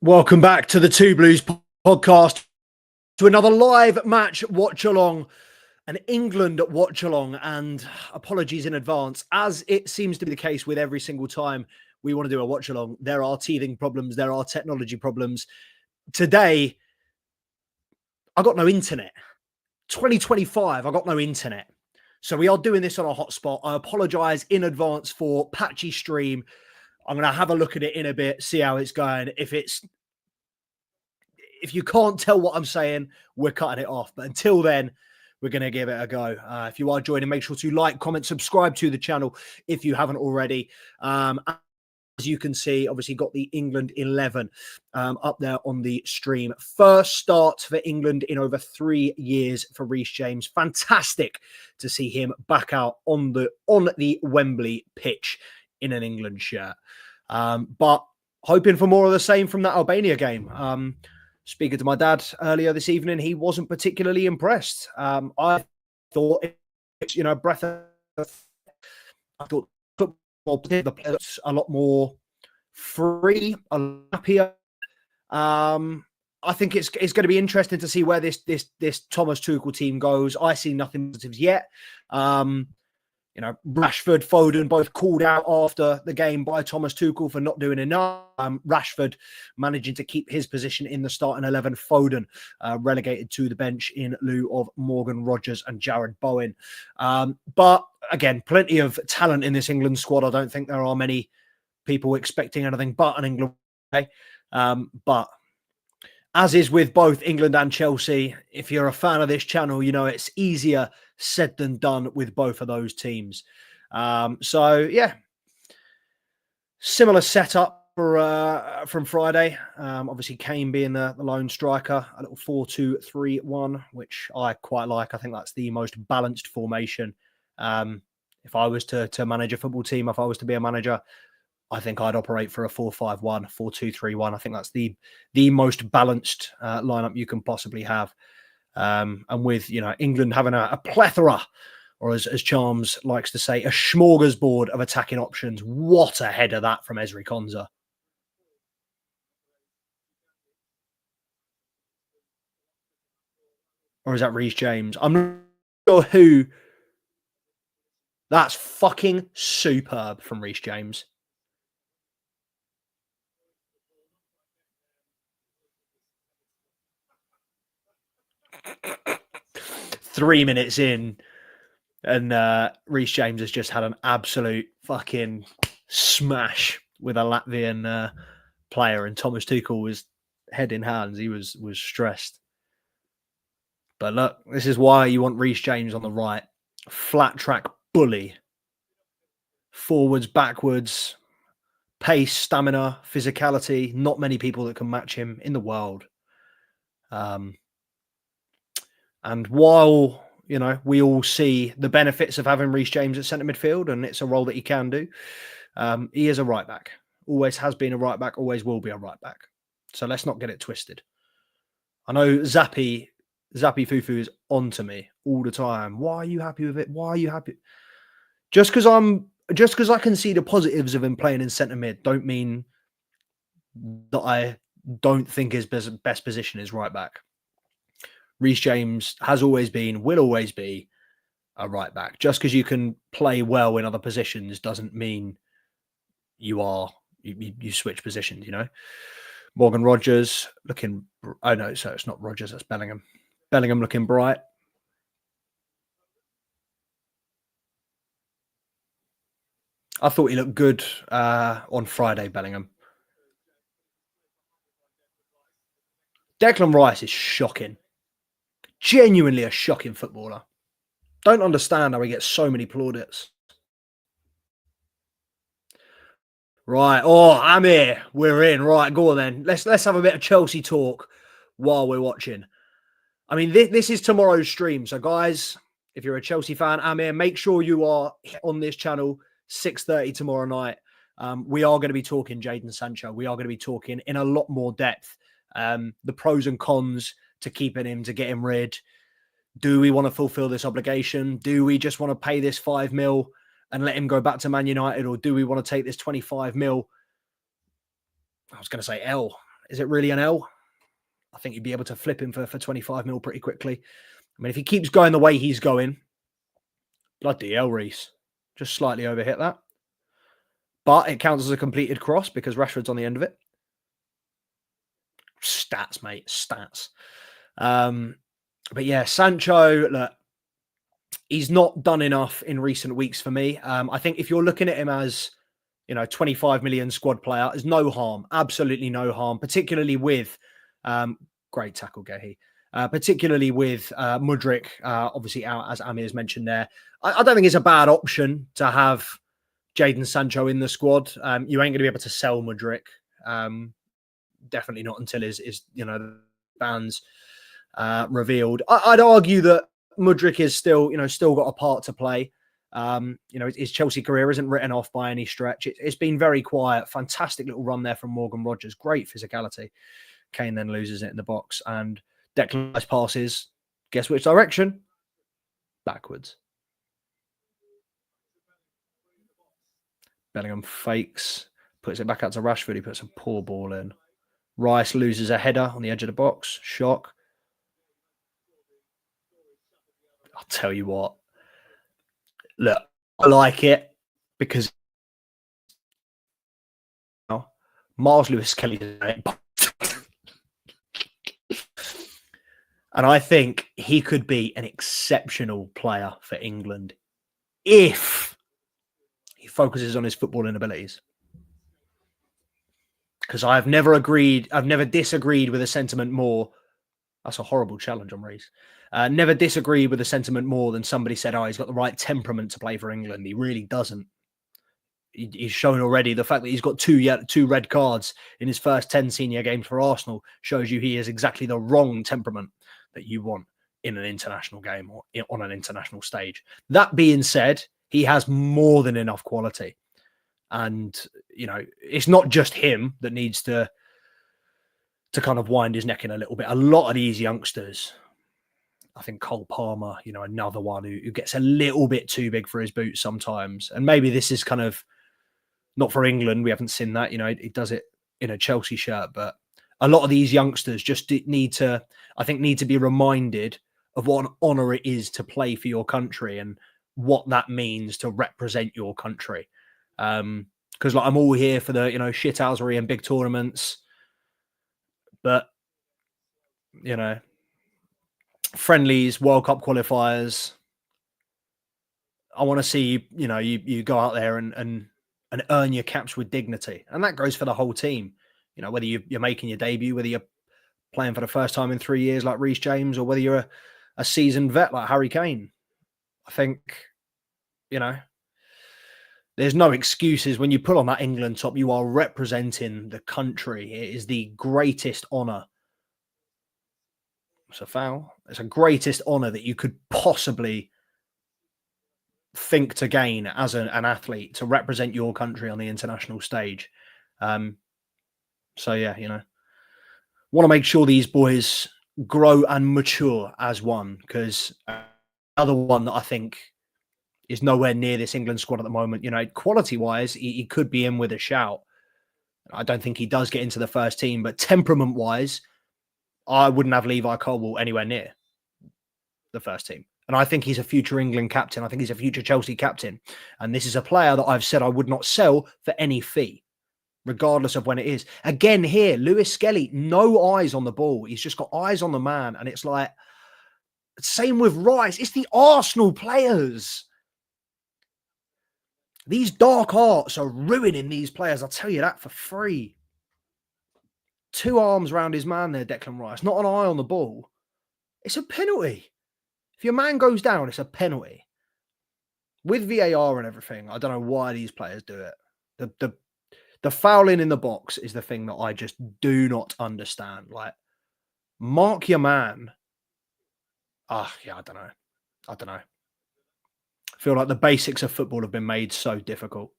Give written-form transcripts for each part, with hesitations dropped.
Welcome back to the Two Blues podcast, to another live match watch-along, an England watch-along, and apologies in advance. As it seems to be the case with every single time we want to do a watch-along, there are teething problems, there are technology problems. Today, I got no internet. 2025, I got no internet. So we are doing this on a hotspot. I apologise in advance for patchy stream. I'm going to have a look at it in a bit, see how it's going. If you can't tell what I'm saying, we're cutting it off. But until then, we're going to give it a go. If you are joining, make sure to like, comment, subscribe to the channel if you haven't already. As you can see, obviously got the England 11 up there on the stream. First start for England in over 3 years for Reece James. Fantastic to see him back out on the Wembley pitch in an England shirt. But hoping for more of the same from that Albania game. Speaking to my dad earlier this evening, he wasn't particularly impressed. I thought, breath of... I thought football, the players a lot more free, a lot happier. I think it's going to be interesting to see where this Thomas Tuchel team goes. I see nothing positives yet. Rashford, Foden both called out after the game by Thomas Tuchel for not doing enough. Rashford managing to keep his position in the starting 11. Foden relegated to the bench in lieu of Morgan Rogers and Jared Bowen. But again, plenty of talent in this England squad. I don't think there are many people expecting anything but an England play. But as is with both England and Chelsea, if you're a fan of this channel, you know it's easier said than done with both of those teams. So, yeah, similar setup from Friday. Obviously, Kane being the lone striker, a little 4-2-3-1, which I quite like. I think that's the most balanced formation. If I was to manage a football team, if I was to be a manager, I think I'd operate for a 4-5-1, 4-2-3-1. I think that's the most balanced lineup you can possibly have. And with, England having a plethora, or as Charms likes to say, a smorgasbord of attacking options. What a header that from Ezri Konsa. Or is that Reece James? I'm not sure who. That's fucking superb from Reece James. Three minutes in, and Reece James has just had an absolute fucking smash with a Latvian player, and Thomas Tuchel was head in hands. He was stressed. But look, this is why you want Reece James on the right. Flat track bully. Forwards, backwards, pace, stamina, physicality. Not many people that can match him in the world. And while, we all see the benefits of having Reece James at centre midfield, and it's a role that he can do, he is a right back. Always has been a right back, always will be a right back. So let's not get it twisted. I know Zappy Fufu is on to me all the time. Why are you happy with it? Why are you happy? Just because I can see the positives of him playing in centre mid, don't mean that I don't think his best position is right back. Reece James has always been, will always be a right back. Just because you can play well in other positions doesn't mean you switch positions, Morgan Rogers looking... Oh, no, so it's not Rogers, that's Bellingham. Bellingham looking bright. I thought he looked good on Friday, Bellingham. Declan Rice is shocking. Genuinely a shocking footballer. Don't understand how he gets so many plaudits. Right. Oh, I'm here. We're in. Right. Go on then. Let's have a bit of Chelsea talk while we're watching. I mean, this is tomorrow's stream. So, guys, if you're a Chelsea fan, I'm here. Make sure you are on this channel 6:30 tomorrow night. We are going to be talking Jadon Sancho. We are going to be talking in a lot more depth. The pros and cons to keeping him, to get him rid. Do we want to fulfill this obligation? Do we just want to pay this 5 mil and let him go back to Man United? Or do we want to take this 25 mil? I was going to say L. Is it really an L? I think you'd be able to flip him for 25 mil pretty quickly. I mean, if he keeps going the way he's going, bloody hell, Reece. Just slightly overhit that. But it counts as a completed cross because Rashford's on the end of it. Stats, mate. Stats. But yeah, Sancho, look, he's not done enough in recent weeks for me. I think if you're looking at him as, 25 million squad player, there's no harm. Absolutely no harm, particularly with, great tackle, Gehi. Particularly with Mudryk, obviously out, as Amir's mentioned there. I don't think it's a bad option to have Jadon Sancho in the squad. You ain't going to be able to sell Mudryk. Definitely not until his the ban's revealed. I'd argue that Mudryk is still got a part to play. His Chelsea career isn't written off by any stretch. It's been very quiet. Fantastic little run there from Morgan Rogers. Great physicality. Kane then loses it in the box and Declan Rice passes. Guess which direction? Backwards. Bellingham fakes, puts it back out to Rashford. He puts a poor ball in. Rice loses a header on the edge of the box. Shock. I'll tell you what. Look, I like it because Miles Lewis-Kelly and I think he could be an exceptional player for England if he focuses on his footballing abilities. Because I've never disagreed with a sentiment more. That's a horrible challenge on Reece. Never disagreed with a sentiment more than somebody said, he's got the right temperament to play for England. He really doesn't. He's shown already. The fact that he's got two red cards in his first 10 senior games for Arsenal shows you he is exactly the wrong temperament that you want in an international game or on an international stage. That being said, he has more than enough quality. And, it's not just him that needs to kind of wind his neck in a little bit. A lot of these youngsters, I think Cole Palmer, another one who gets a little bit too big for his boots sometimes. And maybe this is kind of not for England. We haven't seen that, he does it in a Chelsea shirt, but a lot of these youngsters just need to be reminded of what an honour it is to play for your country and what that means to represent your country. Because I'm all here for the, shithousery and big tournaments, but, friendlies, World Cup qualifiers, I want to see, you go out there and earn your caps with dignity. And that goes for the whole team. Whether you're making your debut, whether you're playing for the first time in 3 years like Reece James, or whether you're a seasoned vet like Harry Kane. I think, there's no excuses. When you put on that England top, you are representing the country. It is the greatest honour. It's a foul. It's a greatest honour that you could possibly think to gain as an athlete, to represent your country on the international stage. So yeah, want to make sure these boys grow and mature as one, because another one that I think is nowhere near this England squad at the moment. Quality-wise, he could be in with a shout. I don't think he does get into the first team, but temperament-wise, I wouldn't have Levi Colwill anywhere near the first team. And I think he's a future England captain. I think he's a future Chelsea captain. And this is a player that I've said I would not sell for any fee, regardless of when it is. Again, here, Lewis Skelly, no eyes on the ball. He's just got eyes on the man. And it's like, same with Rice. It's the Arsenal players. These dark arts are ruining these players. I'll tell you that for free. 2 arms around his man there, Declan Rice. Not an eye on the ball. It's a penalty. If your man goes down, it's a penalty. With VAR and everything, I don't know why these players do it. The fouling in the box is the thing that I just do not understand. Like, mark your man. I don't know. I feel like the basics of football have been made so difficult.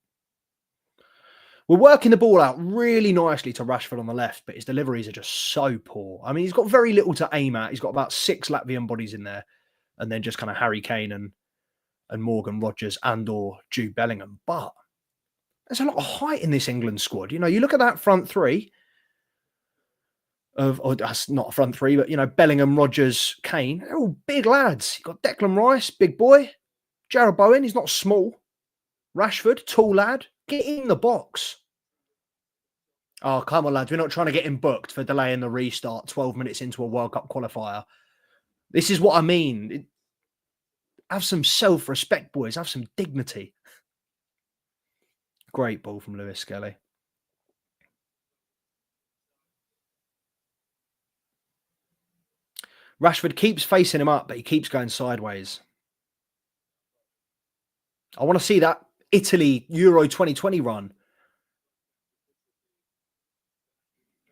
We're working the ball out really nicely to Rashford on the left, but his deliveries are just so poor. I mean, he's got very little to aim at. He's got about 6 Latvian bodies in there, and then just kind of Harry Kane and Morgan Rogers and/or Jude Bellingham. But there's a lot of height in this England squad. You look at that front three. Or that's not a front three, but, you know, Bellingham, Rodgers, Kane, they're all big lads. You've got Declan Rice, big boy. Jarrod Bowen, he's not small. Rashford, tall lad. Get in the box. Oh, come on, lads. We're not trying to get him booked for delaying the restart 12 minutes into a World Cup qualifier. This is what I mean. Have some self-respect, boys. Have some dignity. Great ball from Lewis Skelly. Rashford keeps facing him up, but he keeps going sideways. I want to see that Italy Euro 2020 run.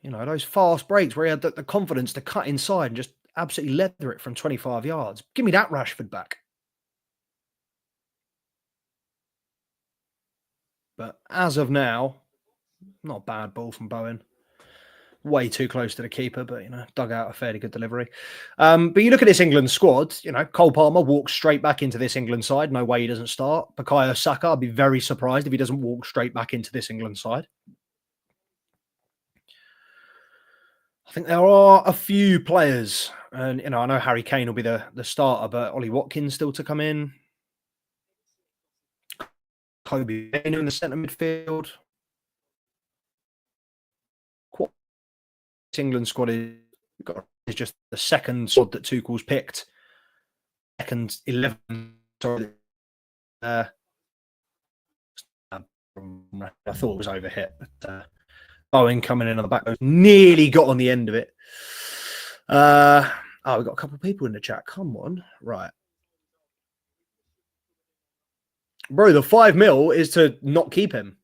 You know, those fast breaks where he had the confidence to cut inside and just absolutely leather it from 25 yards. Give me that Rashford back. But as of now, not a bad ball from Bowen. Way too close to the keeper, but, you know, dug out a fairly good delivery. But you look at this England squad, you know, Cole Palmer walks straight back into this England side. No way he doesn't start. Bukayo Saka, I'd be very surprised if he doesn't walk straight back into this England side. I think there are a few players, and, you know, I know Harry Kane will be the starter, but Ollie Watkins still to come in. Kobe Mainoo in the centre midfield. England squad is just the second squad that Tuchel's picked. Second 11. Sorry, I thought it was overhit, but Bowen coming in on the back, nearly got on the end of it. Oh, we've got a couple of people in the chat. Come on, right, bro. The 5 mil is to not keep him.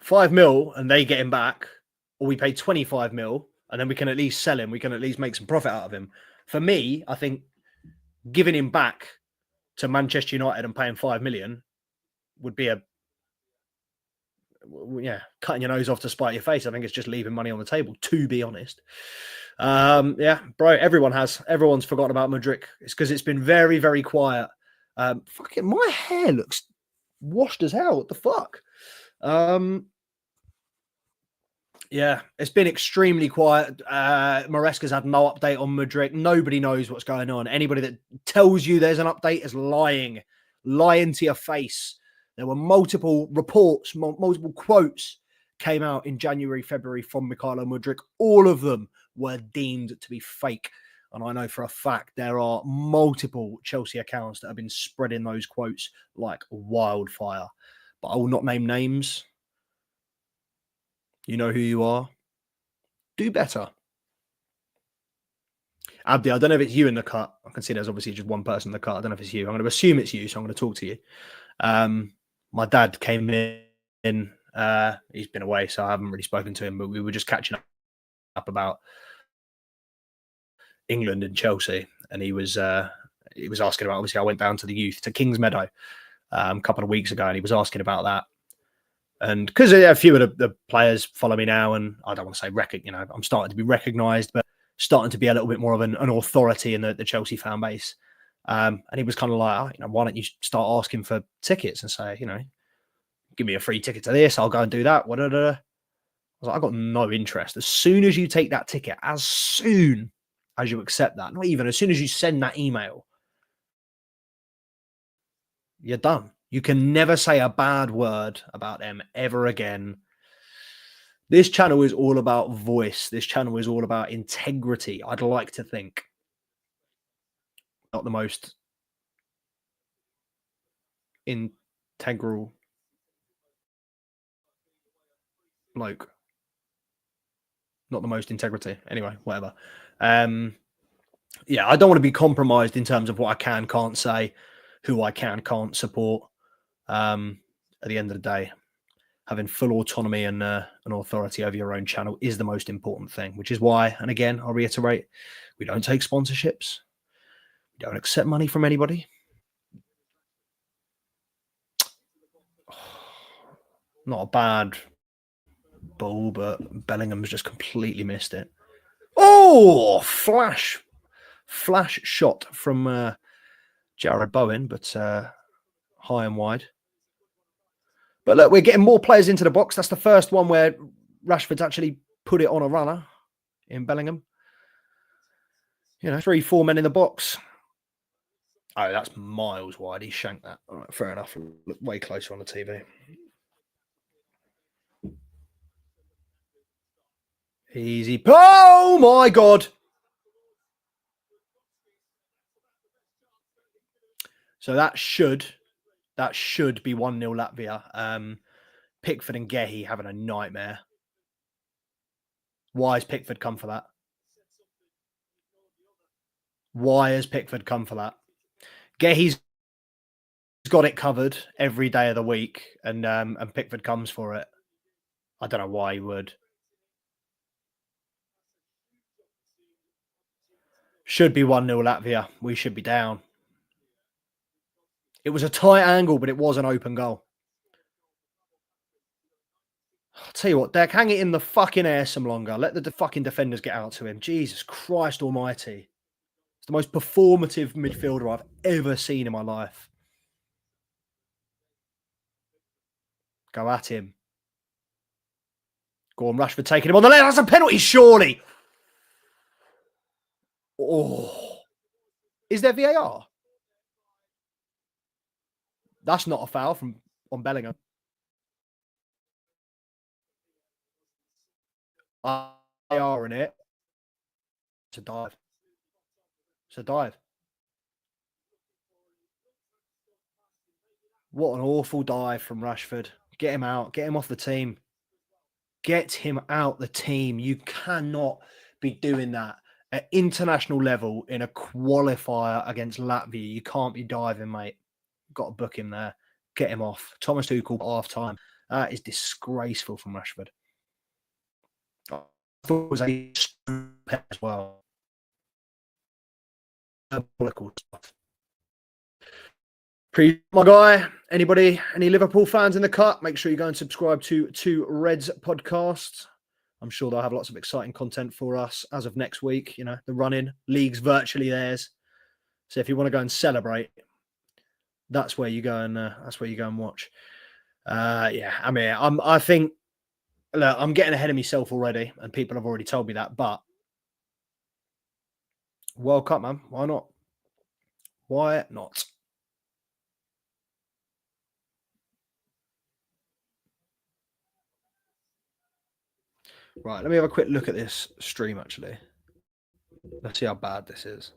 5 mil, and they get him back. Or we pay 25 mil and then we can at least sell him. We can at least make some profit out of him. For me, I think giving him back to Manchester United and paying 5 million would be cutting your nose off to spite your face. I think it's just leaving money on the table, to be honest. Yeah, bro, everyone's forgotten about Mudryk. It's because it's been very, very quiet. Fucking my hair looks washed as hell. What the fuck? Yeah, it's been extremely quiet. Maresca's had no update on Mudryk. Nobody knows what's going on. Anybody that tells you there's an update is lying to your face. There were multiple reports, multiple quotes came out in January, February from Mykhailo Mudryk. All of them were deemed to be fake. And I know for a fact there are multiple Chelsea accounts that have been spreading those quotes like wildfire. But I will not name names. You know who you are. Do better. Abdi, I don't know if it's you in the cut. I can see there's obviously just one person in the cut. I don't know if it's you. I'm going to assume it's you, so I'm going to talk to you. My dad came in. He's been away, so I haven't really spoken to him, but we were just catching up about England and Chelsea. And he was asking about, obviously, I went down to the youth, to Kings Meadow a couple of weeks ago, and he was asking about that. And because a few of the players follow me now, and I don't want to say I'm starting to be recognised, but starting to be a little bit more of an authority in the Chelsea fan base. And he was kind of like, why don't you start asking for tickets and say, give me a free ticket to this, I'll go and do that. I was like, I got no interest. As soon as you take that ticket, as soon as you accept that, not even as soon as you send that email, you're done. You can never say a bad word about them ever again. This channel is all about voice. This channel is all about integrity. I'd like to think. Not the most integral bloke. Not the most integrity. Anyway, whatever. Yeah, I don't want to be compromised in terms of what I can, can't say, who I can, can't support. At the end of the day, having full autonomy and an authority over your own channel is the most important thing, which is why, and again, I'll reiterate, we don't take sponsorships. We don't accept money from anybody. Not a bad ball, but Bellingham's just completely missed it. Oh, flash shot from Jarrod Bowen, but high and wide. But look, we're getting more players into the box. That's the first one where Rashford's actually put it on a runner. in Bellingham. You know, 3-4 men in the box. Oh, that's miles wide. He shanked that. All right, fair enough. Look way closer on the TV. Easy. Oh my God. So that should be 1-0 Latvia. Pickford and Gehi having a nightmare. Why has Pickford come for that? Why has Pickford come for that? Gehi's got it covered every day of the week, and Pickford comes for it. I don't know why he would. Should be 1-0 Latvia. We should be down. It was a tight angle, but it was an open goal. I'll tell you what, Deck, hang it in the fucking air some longer. Let the fucking defenders get out to him. Jesus Christ almighty. It's the most performative midfielder I've ever seen in my life. Go at him. Go on, Rashford taking him on the left. That's a penalty, surely. Oh. Is there VAR? That's not a foul on Bellingham. VAR in it. It's a dive. It's a dive. What an awful dive from Rashford. Get him out. Get him off the team. Get him out the team. You cannot be doing that at international level in a qualifier against Latvia. You can't be diving, mate. Got to book him there. Get him off. Thomas Tuchel half time. That is disgraceful from Rashford. I thought it was a as well. My guy, any Liverpool fans in the cut? Make sure you go and subscribe to Reds podcast. I'm sure they'll have lots of exciting content for us as of next week. You know, the run-in league's virtually theirs. So if you want to go and celebrate, that's where you go and watch. Yeah, I mean, I think, look, I'm getting ahead of myself already, and people have already told me that. But World Cup, man, why not? Why not? Right, let me have a quick look at this stream, actually. Let's see how bad this is.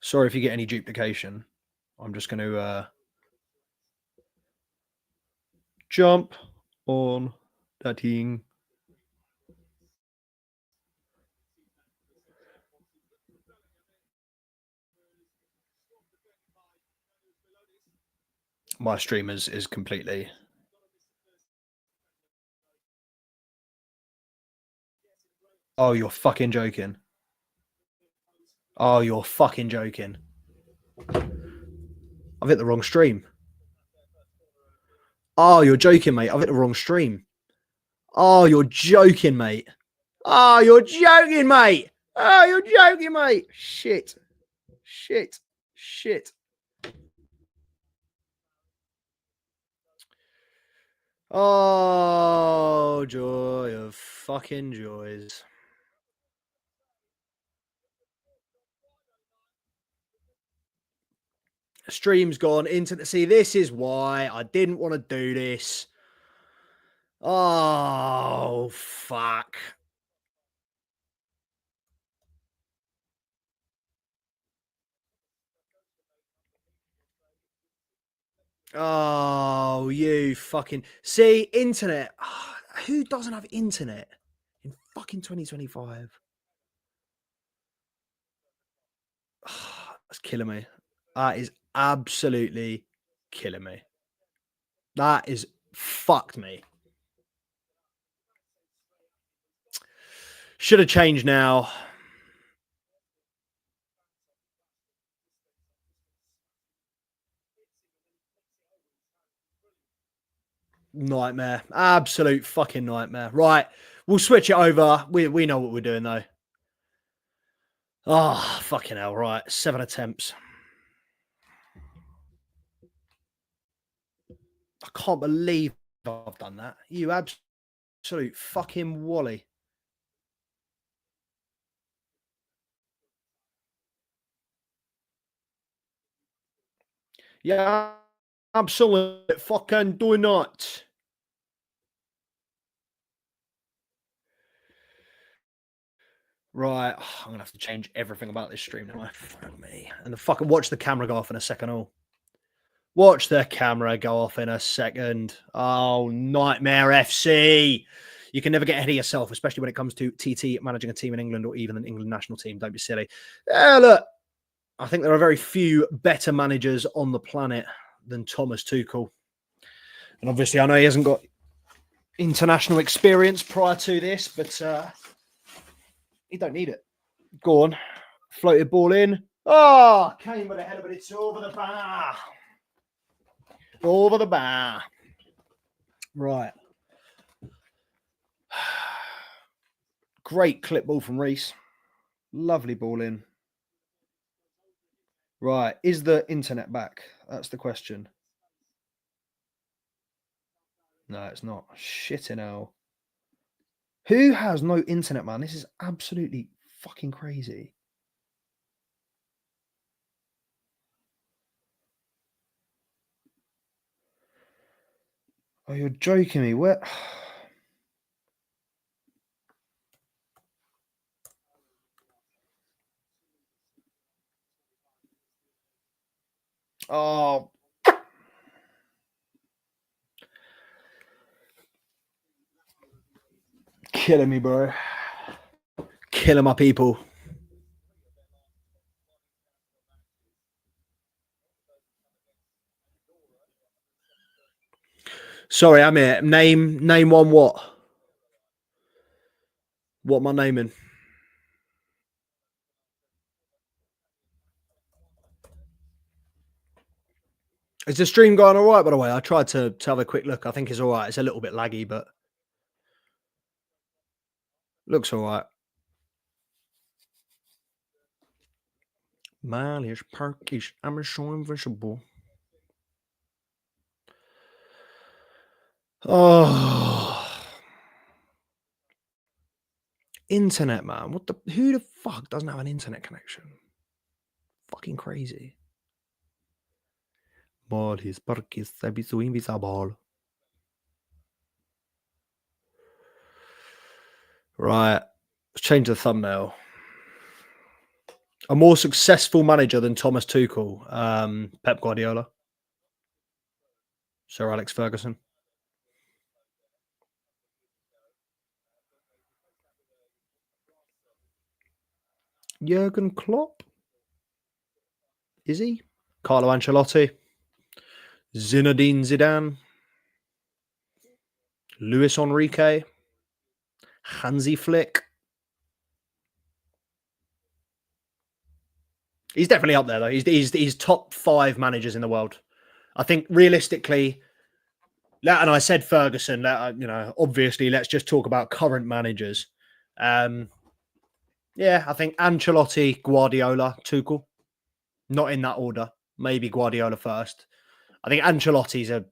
Sorry if you get any duplication. I'm just going to jump on that thing. My stream is completely... Oh, you're fucking joking. Oh, you're fucking joking. I've hit the wrong stream. Oh, you're joking, mate. I've hit the wrong stream. Oh, you're joking, mate. Oh, you're joking, mate. Oh, you're joking, mate. Shit. Oh, joy of fucking joys. Stream's gone into the... See, this is why I didn't want to do this. Oh, fuck. Oh, you fucking... See, internet. Oh, who doesn't have internet in fucking 2025? Oh, that's killing me. That is absolutely killing me. That is fucked me. Should have changed now. Nightmare. Absolute fucking nightmare. Right. We'll switch it over. We know what we're doing, though. Oh, fucking hell. Right. 7 attempts. I can't believe I've done that. You absolute fucking wally. Yeah, absolutely fucking do not. Right, I'm gonna have to change everything about this stream now. Fuck me. And the fucking watch the camera go off in a second. Oh, watch the camera go off in a second. Oh, nightmare FC. You can never get ahead of yourself, especially when it comes to TT managing a team in England or even an England national team. Don't be silly. Look, I think there are very few better managers on the planet than Thomas Tuchel. And obviously, I know he hasn't got international experience prior to this, but he don't need it. Go on. Floated ball in. Oh, came with a header, but it's over the bar. Over the bar. Right. Great clip ball from Reese. Lovely ball in. Right. Is the internet back? That's the question. No, it's not. Shitting hell. Who has no internet, man? This is absolutely fucking crazy. Oh, you're joking me. Where? Oh. Killing me, bro. Killing my people. Sorry, I'm here. Name one what? What am I naming? Is the stream going all right, by the way? I tried to have a quick look. I think it's all right. It's a little bit laggy, but looks all right. Malish Parkish. I'm showing visible. Oh. Internet, man. What the? Who the fuck doesn't have an internet connection? Fucking crazy. Malish Parkish. Abisu invisible. Right. Let's change the thumbnail. A more successful manager than Thomas Tuchel, Pep Guardiola, Sir Alex Ferguson. Jurgen Klopp? Is he? Carlo Ancelotti? Zinedine Zidane? Luis Enrique? Hansi Flick? He's definitely up there, though. He's top 5 managers in the world. I think realistically, and I said Ferguson, obviously, let's just talk about current managers. Yeah, I think Ancelotti, Guardiola, Tuchel. Not in that order. Maybe Guardiola first. I think Ancelotti's a...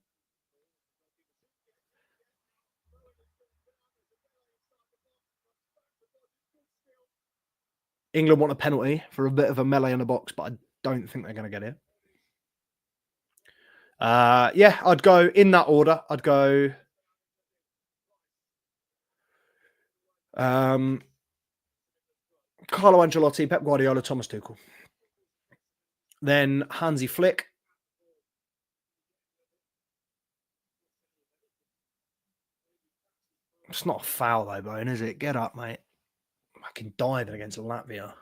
England want a penalty for a bit of a melee in the box, but I don't think they're going to get it. Yeah, I'd go in that order. I'd go Carlo Ancelotti, Pep Guardiola, Thomas Tuchel. Then Hansi Flick. It's not a foul though, Bone, is it? Get up, mate. Fucking diving against Latvia.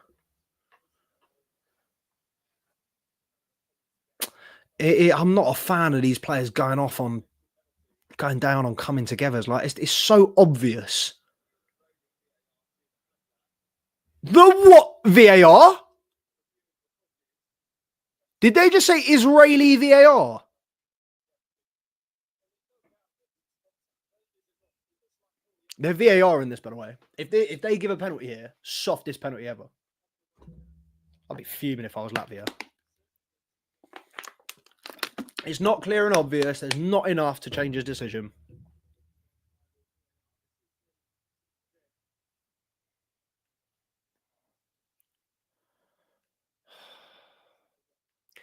I'm not a fan of these players going down on coming together. It's so obvious. The what? VAR? Did they just say Israeli VAR? They're VAR in this, by the way. If they give a penalty here, softest penalty ever. I'd be fuming if I was Latvia. It's not clear and obvious. There's not enough to change his decision.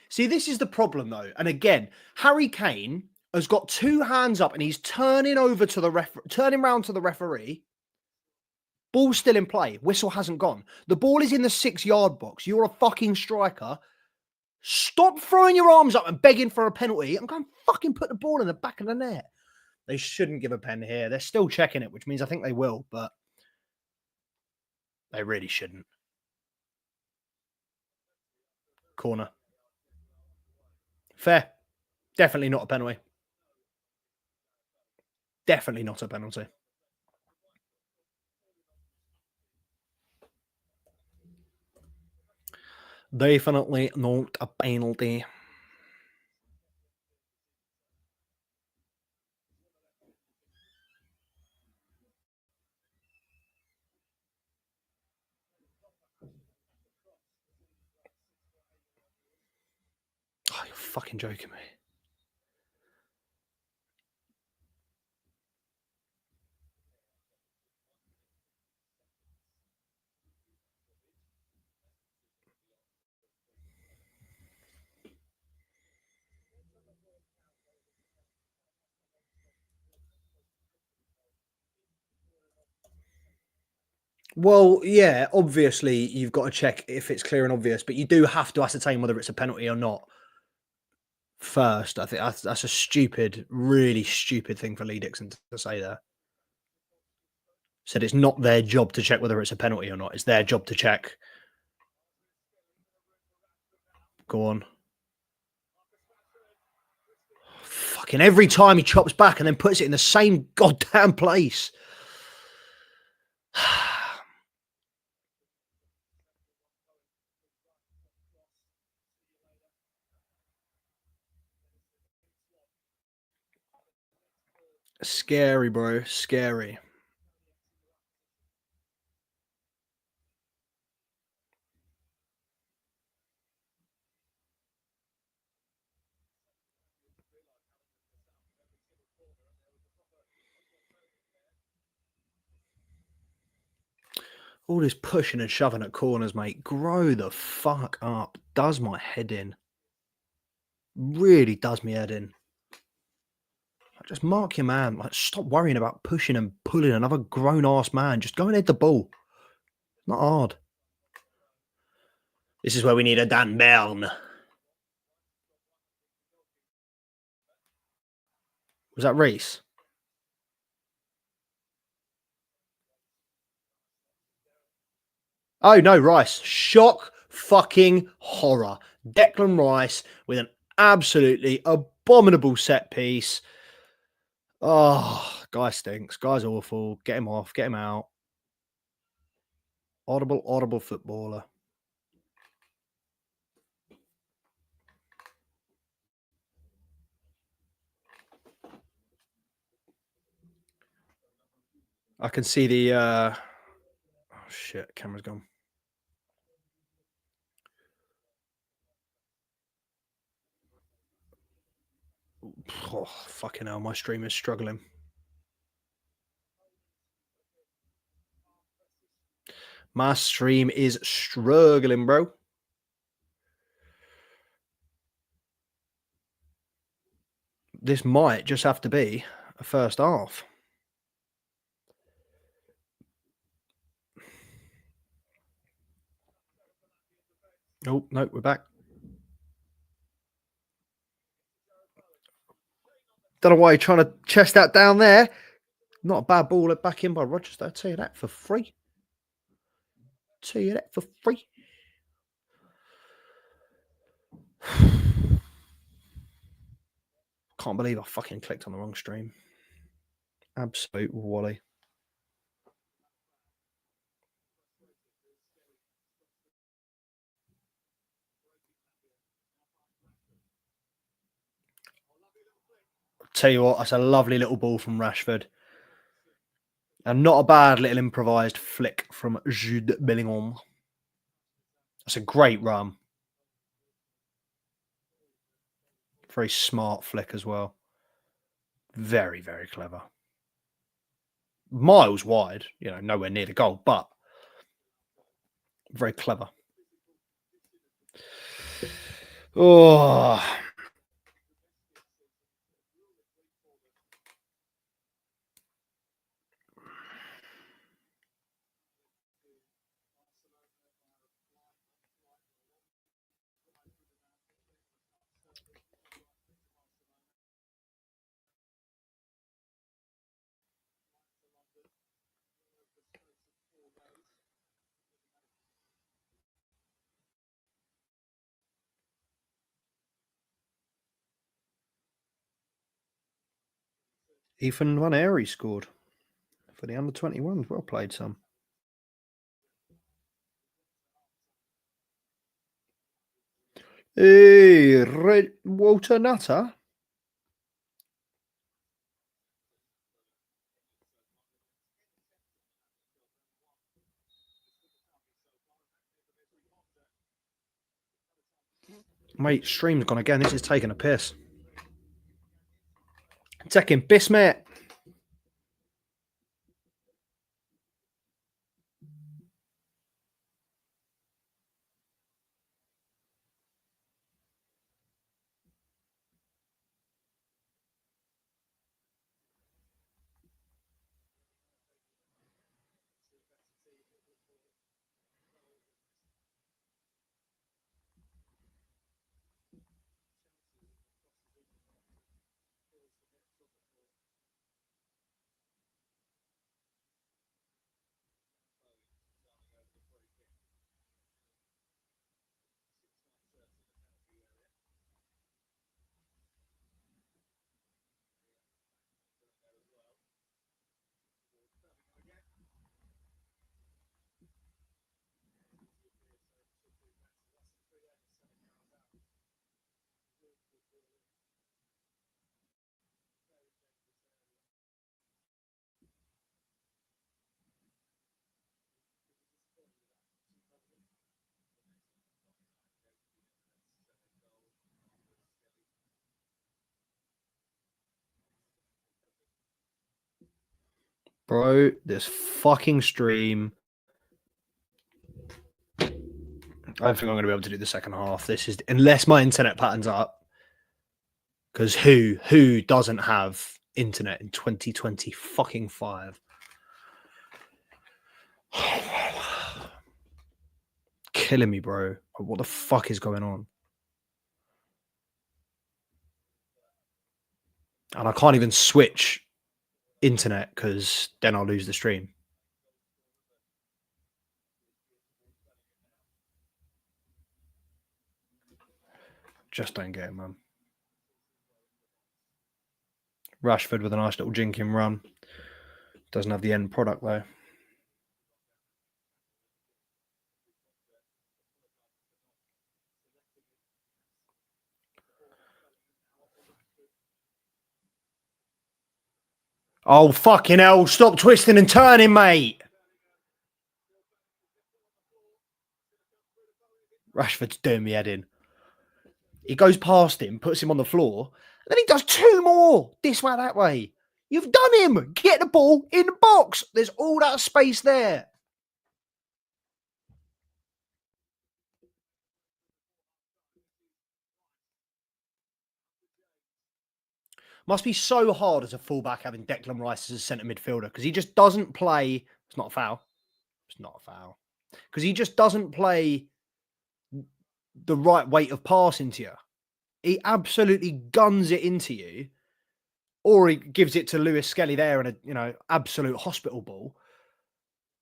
See, this is the problem, though. And again, Harry Kane has got two hands up and he's turning over to the turning round to the referee. Ball's still in play. Whistle hasn't gone. The ball is in the 6-yard box. You're a fucking striker. Stop throwing your arms up and begging for a penalty. I'm going to fucking put the ball in the back of the net. They shouldn't give a pen here. They're still checking it, which means I think they will, but they really shouldn't. Corner. Fair. Definitely not a penalty. Definitely not a penalty. Definitely not a penalty. Oh, you're fucking joking me. Well, yeah, obviously you've got to check if it's clear and obvious, but you do have to ascertain whether it's a penalty or not first. I think that's a stupid, really stupid thing for Lee Dixon to say there. Said it's not their job to check whether it's a penalty or not. It's their job to check. Go on. Fucking every time he chops back and then puts it in the same goddamn place. Scary, bro. Scary. All this pushing and shoving at corners, mate. Grow the fuck up. Does my head in. Really does me head in. Just mark your man. Like, stop worrying about pushing and pulling another grown-ass man. Just go and hit the ball. Not hard. This is where we need a Dan Bern. Was that Reese? Oh, no, Rice. Shock fucking horror. Declan Rice with an absolutely abominable set piece. Oh, guy stinks. Guy's awful. Get him off. Get him out. Audible footballer. I can see the... Oh, shit. Camera's gone. Oh, fucking hell. My stream is struggling. My stream is struggling, bro. This might just have to be a first half. Oh, no, we're back. Don't know why you're trying to chest that down there. Not a bad ball back in by Rochester. I'll tell you that for free. Tell you that for free. Can't believe I fucking clicked on the wrong stream. Absolute wally. Tell you what, that's a lovely little ball from Rashford. And not a bad little improvised flick from Jude Bellingham. That's a great run. Very smart flick as well. Very, very clever. Miles wide, you know, nowhere near the goal, but very clever. Oh. Ethan Van Airy scored for the under-21s. Well played, son. Hey, Red Walter Nutter. Mate, stream's gone again. This is taking a piss. Taking piss, mate. Bro, this fucking stream. I don't think I'm going to be able to do the second half. This is unless my internet pattern's up. Because who doesn't have internet in 2020 fucking 5? Killing me, bro. What the fuck is going on? And I can't even switch internet because then I'll lose the stream. Just don't get it, man. Rashford with a nice little jinking run. Doesn't have the end product, though. Oh, fucking hell. Stop twisting and turning, mate. Rashford's doing me head in. He goes past him, puts him on the floor, and then he does 2 more. This way, that way. You've done him. Get the ball in the box. There's all that space there. Must be so hard as a fullback having Declan Rice as a centre midfielder because he just doesn't play. It's not a foul. It's not a foul. Because he just doesn't play the right weight of pass into you. He absolutely guns it into you, or he gives it to Lewis Skelly there in a absolute hospital ball.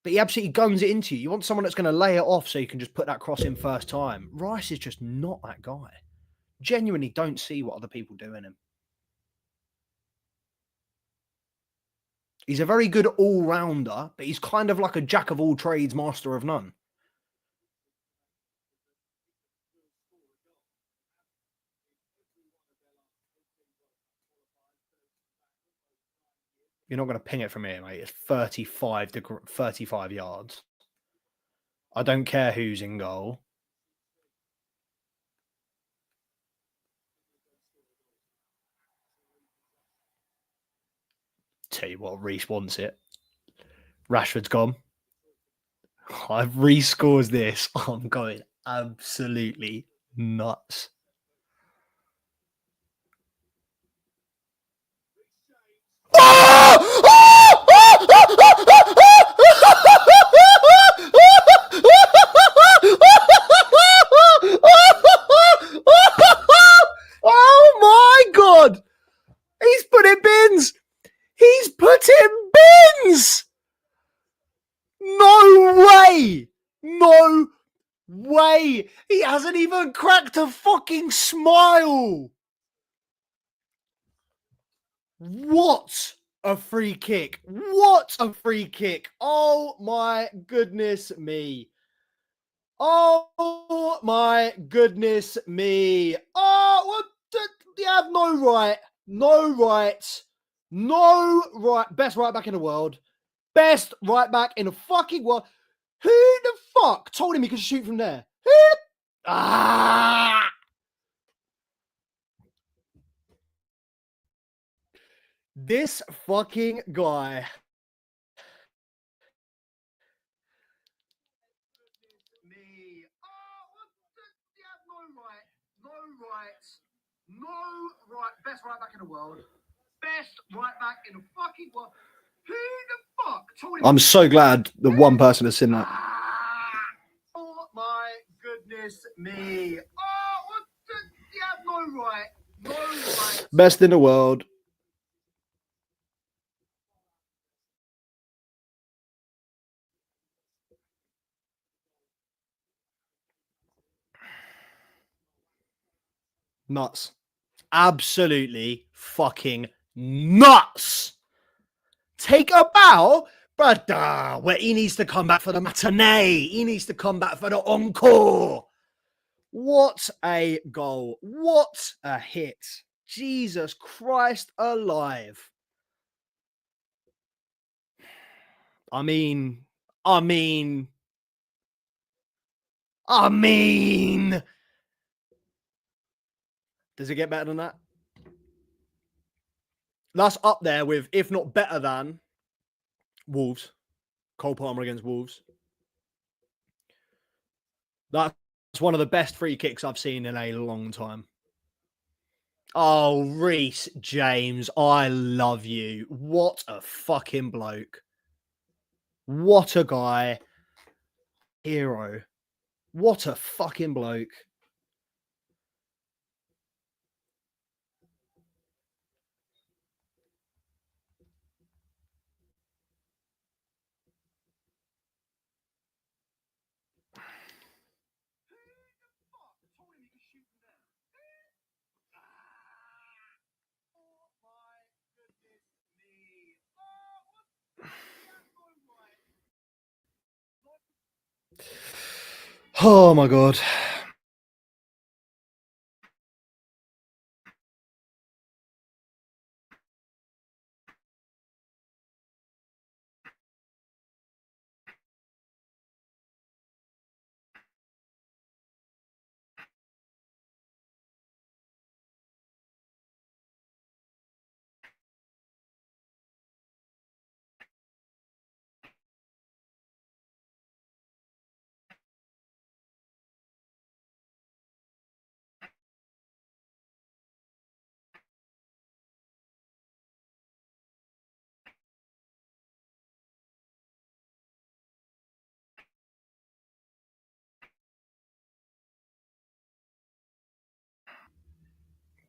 But he absolutely guns it into you. You want someone that's going to lay it off so you can just put that cross in first time. Rice is just not that guy. Genuinely don't see what other people do in him. He's a very good all-rounder, but he's kind of like a jack of all trades, master of none. You're not going to ping it from here, mate. It's 35 yards. I don't care who's in goal. Tell you what, Reece wants it. Rashford's gone. I've Reece scores this. I'm going absolutely nuts. Oh my God! He's put in bins! He's put in bins! No way! No way! He hasn't even cracked a fucking smile! What a free kick! What a free kick! Oh my goodness me! Oh my goodness me! Oh, what? You have no right, no right, no right. Best right back in the world, best right back in the fucking world. Who the fuck told him he could shoot from there? Who? Ah! This fucking guy. Me. Oh, what? You have no right, no right, no right. Best right back in the world, best right back in the fucking world. Who the fuck told him? I'm so glad the one person has seen that. Oh my goodness me. Oh, what? You have no right, no right. Best in the world. Nuts. Absolutely fucking nuts. Take a bow, but where he needs to come back for the matinee. He needs to come back for the encore. What a goal. What a hit. Jesus Christ alive. I mean. Does it get better than that? That's up there with, if not better than, Wolves. Cole Palmer against Wolves. That's one of the best free kicks I've seen in a long time. Oh, Reece James, I love you. What a fucking bloke. What a guy. Hero. What a fucking bloke. Oh my God.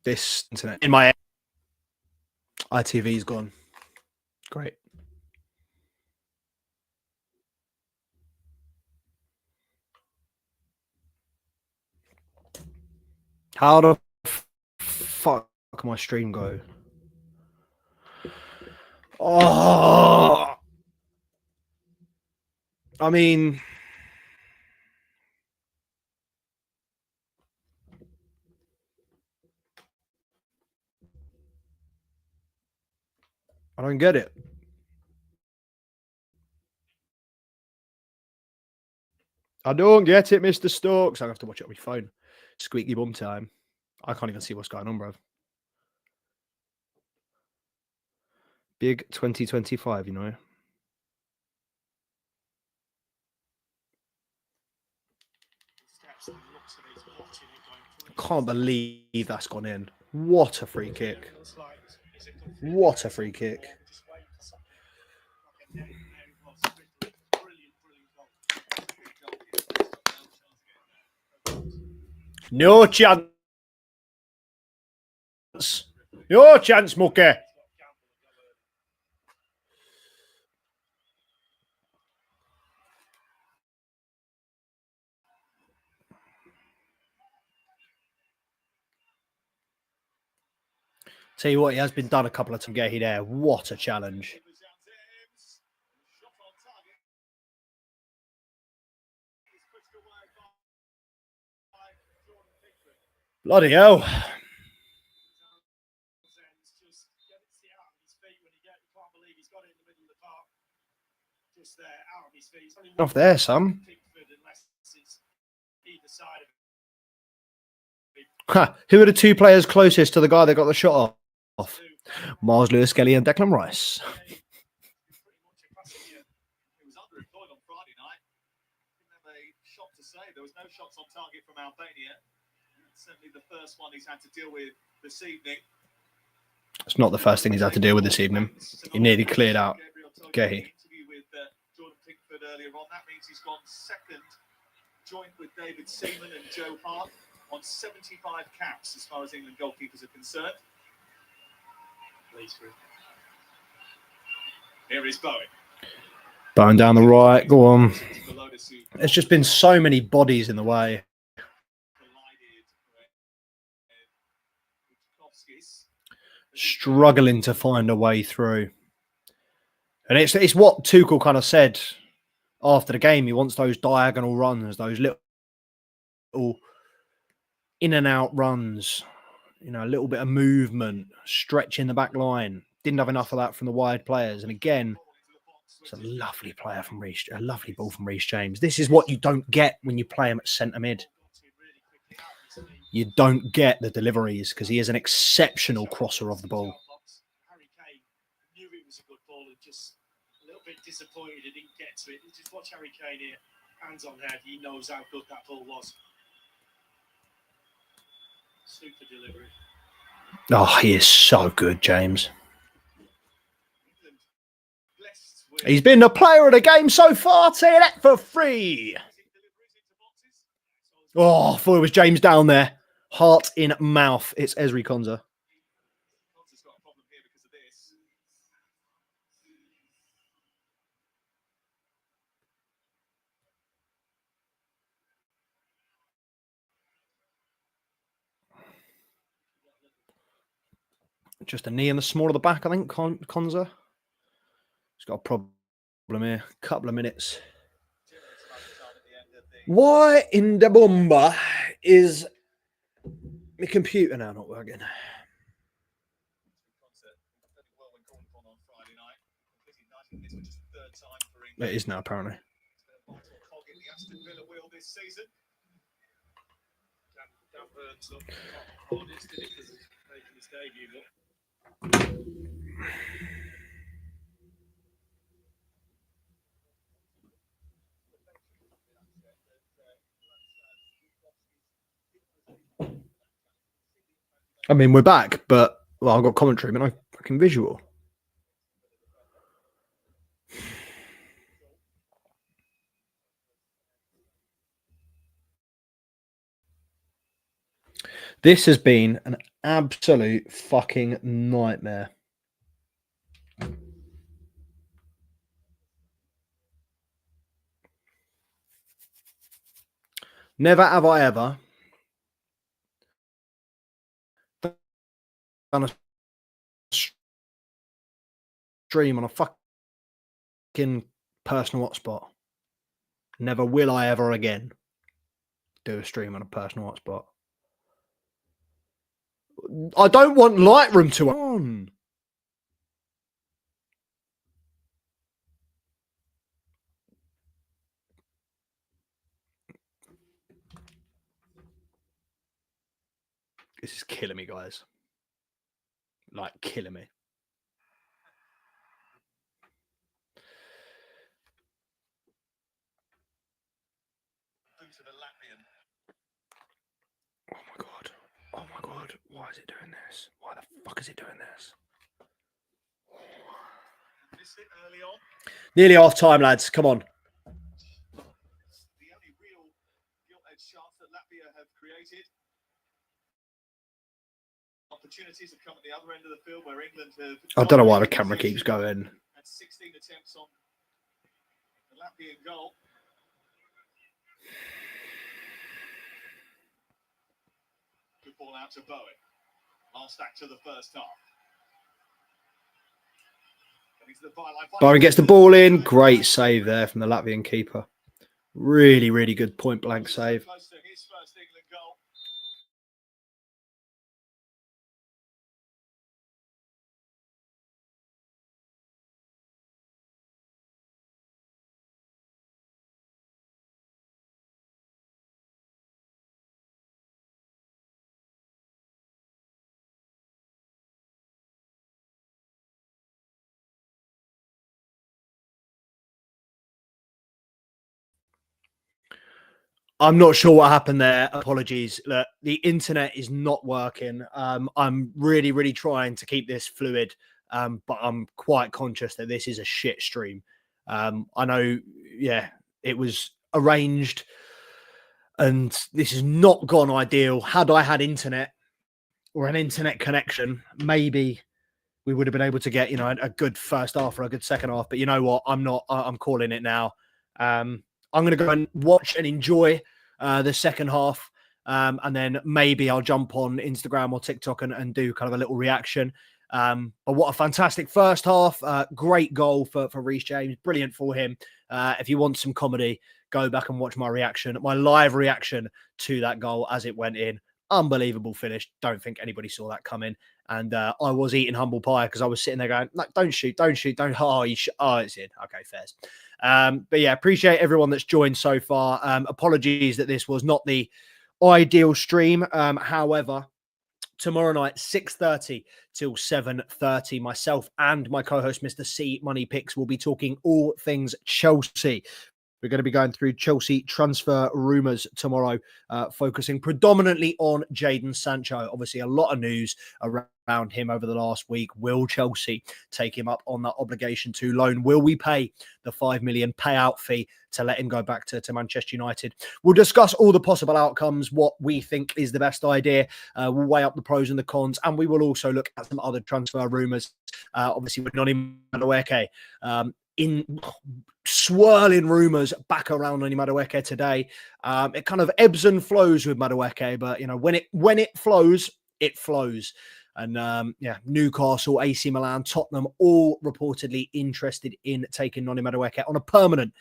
This internet in my ITV's gone. Great. How the fuck my stream go? Oh, I mean, I don't get it. I don't get it, Mr. Stokes. I have to watch it on my phone. Squeaky bum time. I can't even see what's going on, bro. Big 2025, you know. Can't believe that's gone in. What a free kick. What a free kick. No chance. No chance, Mookie. Tell you what, he has been done a couple of times. Getty there. What a challenge. Bloody hell. Off there, son. Who are the two players closest to the guy that got the shot off? Miles Lewis Skelly and Declan Rice. There was no shots on target from Albania. Certainly the first one he's had to deal with this evening. It's not the first thing he's had to deal with this evening. He nearly cleared out Getty. With Jordan Pickford earlier on. That means he's gone second, joint with David Seaman and Joe Hart on 75 caps as far as England goalkeepers are concerned. Here is Bowen. Bowen down the right. Go on. There's just been so many bodies in the way. Struggling to find a way through. And it's what Tuchel kind of said after the game. He wants those diagonal runs, those little in and out runs, you know, a little bit of movement, stretching the back line. Didn't have enough of that from the wide players. And again, it's a lovely player from a lovely ball from Reece James. This is what you don't get when you play him at centre mid. You don't get the deliveries because he is an exceptional crosser of the ball. Harry Kane knew it was a good ball and just a little bit disappointed he didn't get to it. Just watch Harry Kane here, hands on head. He knows how good that ball was. Super delivery. Oh, he is so good, James. He's been the player of the game so far. Take that for free. Oh, I thought it was James down there. Heart in mouth. It's Ezri Konsa. Just a knee in the small of the back, I think, Konsa. He's got a problem here. Couple of minutes. Why in the bomba is my computer now not working? It is now, apparently. I mean, we're back, but well, I've got commentary, but no fucking visual. This has been an absolute fucking nightmare. Never have I ever done a stream on a fucking personal hotspot. Never will I ever again do a stream on a personal hotspot. I don't want Lightroom to on. This is killing me, guys. Like, killing me. Oh my god. Oh my god. Why is it doing this? Why the fuck is it doing this? Missed it early on. Nearly half time, lads. Come on. The only real gilt-edged chance that Latvia have created. Opportunities have come at the other end of the field where England have... I don't know why the camera keeps going. And 16 attempts on the Latvian goal. Good ball out to Bowen. Last act of the first half. Bowen gets the ball in. Great save there from the Latvian keeper. Really, really good point-blank save. Close to his first England goal. I'm not sure what happened there. Apologies. Look, the internet is not working. I'm really, really trying to keep this fluid, but I'm quite conscious that this is a shit stream. I know, yeah, it was arranged, and this has not gone ideal. Had I had internet or an internet connection, maybe we would have been able to get, a good first half or a good second half. But you know what? I'm not. I'm calling it now. I'm going to go and watch and enjoy the second half. And then maybe I'll jump on Instagram or TikTok and do kind of a little reaction. But what a fantastic first half. Great goal for Reece James. Brilliant for him. If you want some comedy, go back and watch my live reaction to that goal as it went in. Unbelievable finish. Don't think anybody saw that coming. And I was eating humble pie because I was sitting there going, no, don't shoot. Oh, it's in. Okay, fairs. But yeah, appreciate everyone that's joined so far. Apologies that this was not the ideal stream. However, tomorrow night, 6:30 till 7:30, myself and my co-host, Mr. C Money Picks, will be talking all things Chelsea. We're going to be going through Chelsea transfer rumours tomorrow, focusing predominantly on Jadon Sancho. Obviously, a lot of news around him over the last week. Will Chelsea take him up on that obligation to loan? Will we pay the $5 million payout fee to let him go back to Manchester United? We'll discuss all the possible outcomes, what we think is the best idea. We'll weigh up the pros and the cons, and we will also look at some other transfer rumours. Obviously, with Noni Madueke, in swirling rumours back around Noni Madueke today. It kind of ebbs and flows with Madueke, but when it flows, it flows. And Newcastle, AC Milan, Tottenham, all reportedly interested in taking Noni Madueke on a permanent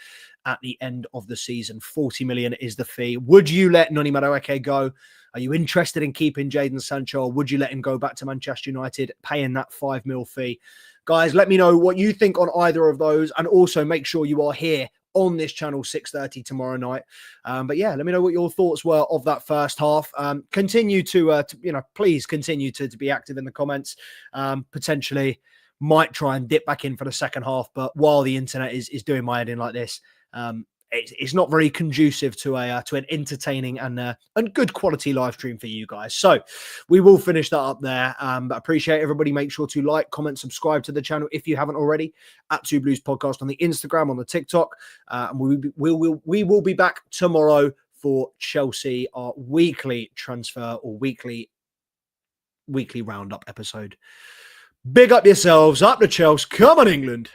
at the end of the season. 40 million is the fee. Would you let Noni Madueke go? Are you interested in keeping Jadon Sancho, or would you let him go back to Manchester United, paying that $5 million fee? Guys, let me know what you think on either of those, and also make sure you are here on this channel 6:30 tomorrow night. But yeah, let me know what your thoughts were of that first half. Continue to please continue to be active in the comments. Potentially might try and dip back in for the second half, but while the internet is doing my head in like this, it's not very conducive to an entertaining and good quality live stream for you guys. So we will finish that up there. But appreciate everybody. Make sure to like, comment, subscribe to the channel if you haven't already. At Two Blues Podcast on the Instagram, on the TikTok. And we will be back tomorrow for Chelsea, our weekly transfer or weekly roundup episode. Big up yourselves, up to Chelsea. Come on, England.